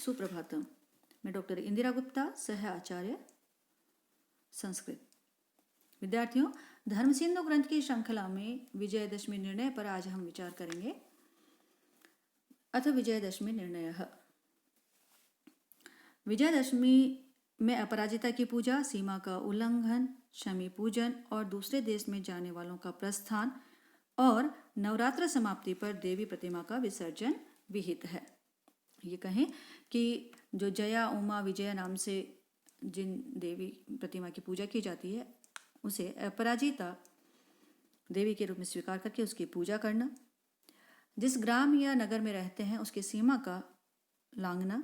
सुप्रभातम। मैं डॉक्टर इंदिरा गुप्ता, सह आचार्य संस्कृत। विद्यार्थियों, धर्म सिंधु ग्रंथ की श्रृंखला में विजयदशमी निर्णय पर आज हम विचार करेंगे। अथ विजयदशमी निर्णयः। विजयदशमी में अपराजिता की पूजा, सीमा का उल्लंघन, शमी पूजन और दूसरे देश में जाने वालों का प्रस्थान और नवरात्र समाप्ति पर देवी प्रतिमा का विसर्जन विहित है। ये कहें कि जो जया, उमा, विजया नाम से जिन देवी प्रतिमा की पूजा की जाती है उसे अपराजिता देवी के रूप में स्वीकार करके उसकी पूजा करना, जिस ग्राम या नगर में रहते हैं उसकी सीमा का लांघना,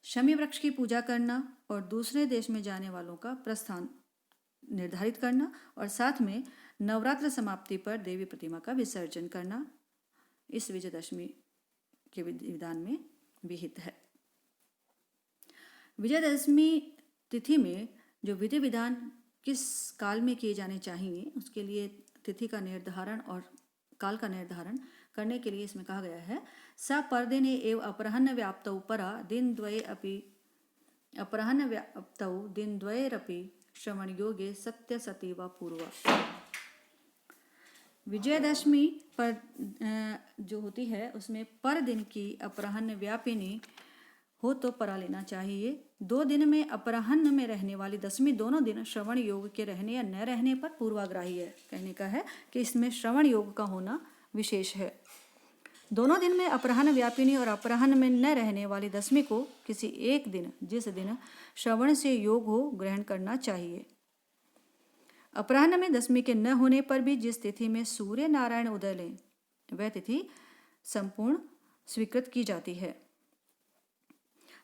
शमी वृक्ष की पूजा करना और दूसरे देश में जाने वालों का प्रस्थान निर्धारित करना और साथ में नवरात्र समाप्ति पर देवी प्रतिमा का विसर्जन करना इस विजयदशमी के विधान में विहित है। विजयदशमी तिथि में जो विधि विधान किस काल में किए जाने चाहिए उसके लिए तिथि का निर्धारण और काल का निर्धारण करने के लिए इसमें कहा गया है, स परदिने एव अपराह्न व्याप्तौ परा दिन द्वये अपि अपराह्न व्याप्तौ दिन द्वयेरपि श्रवण योगे सत्य सती व पूर्वा। विजयदशमी पर जो होती है उसमें पर दिन की अपराह्न व्यापिनी हो तो परा लेना चाहिए। 2 दिन में अपराह्न में रहने वाली दशमी दोनों दिन श्रवण योग के रहने या न रहने पर पूर्वाग्राही है। कहने का है कि इसमें श्रवण योग का होना विशेष है। दोनों दिन में अपराह्न व्यापिनी और अपराह्न में न रहने वाली दशमी को किसी एक दिन, जिस दिन श्रवण से योग हो, ग्रहण करना चाहिए। अपराह्न में दशमी के न होने पर भी जिस तिथि में सूर्य नारायण उदय लें वह तिथि संपूर्ण स्वीकृत की जाती है।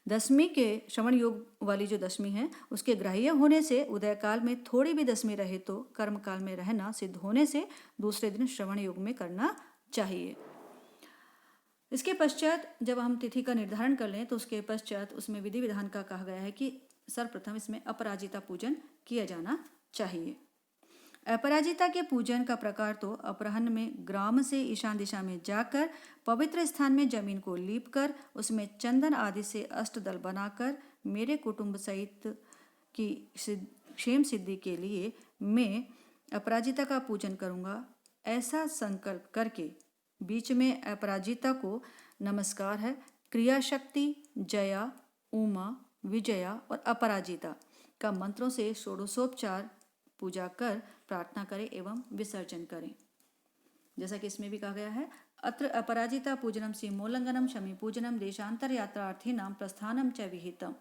दशमी के श्रवण योग वाली जो दशमी है उसके ग्राह्य होने से उदय काल में थोड़ी भी दशमी रहे तो कर्म काल में रहना सिद्ध होने से दूसरे दिन श्रवण योग में करना चाहिए। इसके पश्चात जब हम तिथि का निर्धारण कर लें तो उसके पश्चात उसमें विधि विधान का कहा गया है कि सर्वप्रथम इसमें अपराजिता पूजन किया जाना चाहिए। अपराजिता के पूजन का प्रकार तो अपराह्न में ग्राम से ईशान दिशा में जाकर पवित्र स्थान में जमीन को लीप कर उसमें चंदन आदि से अष्टदल बनाकर मेरे कुटुंब सहित की क्षेम सिद्धि के लिए मैं अपराजिता का पूजन करूंगा, ऐसा संकल्प करके बीच में अपराजिता को नमस्कार है। क्रिया शक्ति, जया, उमा, विजया और अपराजिता का मंत्रों से षोडशोपचार पूजा कर प्रार्थना करें एवं विसर्जन करें। जैसा कि इसमें भी कहा गया है, अत्र अपराजिता पूजनम सीमोल्लंघनम शमी पूजनम देशांतर यात्रार्थीनां प्रस्थानम च विहितम।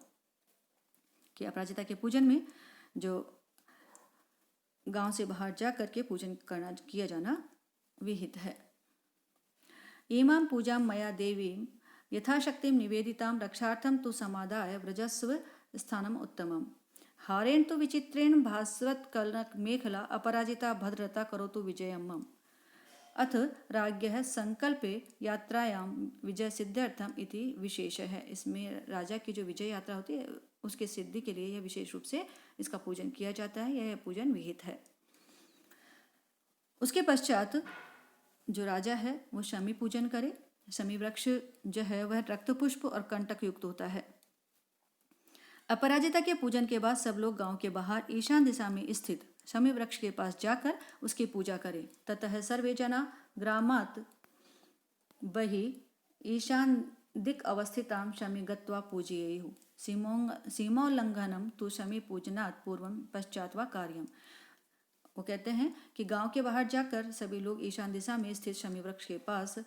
कि अपराजिता के पूजन में जो गांव से बाहर जा करके पूजन करना किया जाना विहित है। इमां पूजां मया देवीं यथाशक्तिं निवेदितां रक्षार्थं तु समादाय व्रजस्व स्थानम उत्तमम्। हारेण तो विचित्रेण भास्वत कनक मेखला अपराजिता भद्रता करोतु विजयम मम। अथ राज्ञः संकल्पे यात्रायां विजय सिद्ध्यर्थम इति विशेष है। इसमें राजा की जो विजय यात्रा होती है उसके सिद्धि के लिए यह विशेष रूप से इसका पूजन किया जाता है। यह पूजन विहित है। उसके पश्चात जो राजा है वो शमी पूजन करे। शमी वृक्ष जो है वह रक्त पुष्प और कंटक युक्त होता है। अपराजिता के पूजन के बाद सब लोग गांव के बाहर ईशान दिशा में स्थित शमी वृक्ष के पास जाकर उसकी पूजा करें। ततः सर्वे जना ग्रामात् बहिः ईशान दिक् अवस्थितां शमी गत्वा पूजयेयुः। सीमोल्लंघनम तु शमी पूजनात् पूर्वं पश्चात् वा कार्यम। वो कहते हैं कि गांव के बाहर जाकर सभी लोग ईशान दिशा में स्थित शमी वृक्ष के पास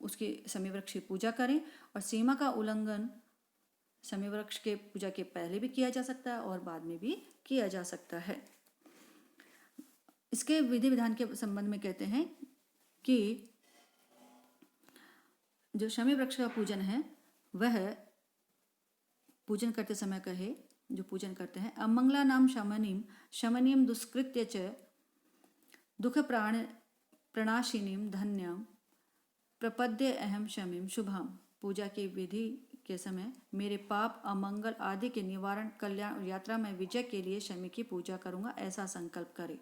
उसकी शमी वृक्ष की पूजा करें और सीमा का उल्लंघन शमी वृक्ष के पूजा के पहले भी किया जा सकता है और बाद में भी किया जा सकता है। इसके विधि विधान के संबंध में कहते हैं कि जो शमी वृक्ष का पूजन है वह पूजन करते समय कहे जो पूजन करते हैं, अमंगला नाम शमनीम दुष्कृत्य च दुख प्रणाशिनीम धन्यम प्रपद्य अहम शमीम शुभम। पूजा की विधि के समय मेरे पाप, अमंगल आदि के निवारण, कल्याण और यात्रा में विजय के लिए शमी की पूजा करूंगा, ऐसा संकल्प करे।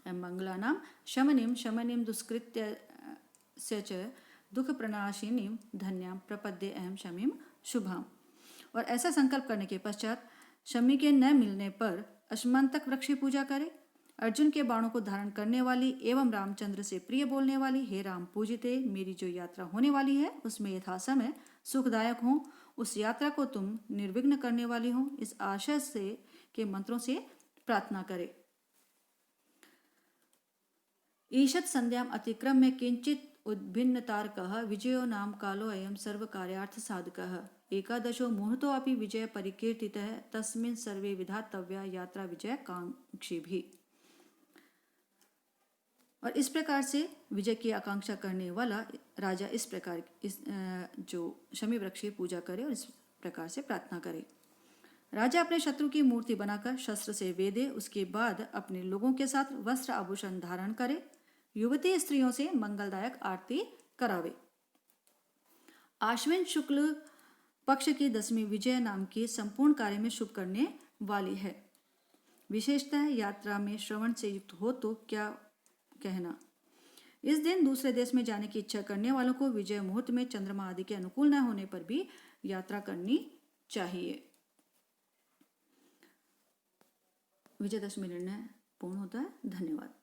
मंगलानां शमनीम दुष्कृत्य च दुख प्रणाशिनीं धन्यां प्रपद्ये अहम शमीम शुभाम। और ऐसा संकल्प करने के पश्चात शमी के न मिलने पर अश्मंतक वृक्ष की पूजा करें। अर्जुन के बाणों को धारण करने वाली एवं रामचंद्र से प्रिय बोलने वाली, हे राम पूजिते, मेरी जो यात्रा होने वाली है उसमें यथासमय सुखदायक हो, उस यात्रा को तुम निर्विघ्न करने वाली हो, इस आशय से के मंत्रों से प्रार्थना करें। ईषत् संध्याम अतिक्रम में किंचित उद्भिन्न तारकः विजयो नाम कालो अयम सर्व कार्यार्थ साधकः। एकादशो मुहूर्तो अपि विजय परिकीर्तितः, तस्मिन् सर्वे विधातव्या यात्रा विजय कांक्षी भी। और इस प्रकार से विजय की आकांक्षा करने वाला राजा इस प्रकार जो शमी वृक्ष की पूजा करे और इस प्रकार से प्रार्थना करे। राजा अपने शत्रु की मूर्ति बनाकर शस्त्र से वेदे, उसके बाद अपने लोगों के साथ वस्त्र आभूषण धारण करे, युवती स्त्रियों से मंगलदायक आरती करावे। आश्विन शुक्ल पक्ष की 10वीं विजय नाम के संपूर्ण कार्य में शुभ करने वाली है। विशेषतः यात्रा में श्रवण से युक्त हो तो क्या कहना। इस दिन दूसरे देश में जाने की इच्छा करने वालों को विजय मुहूर्त में चंद्रमा आदि के अनुकूल न होने पर भी यात्रा करनी चाहिए। विजयदशमी निर्णय पूर्ण होता है। धन्यवाद।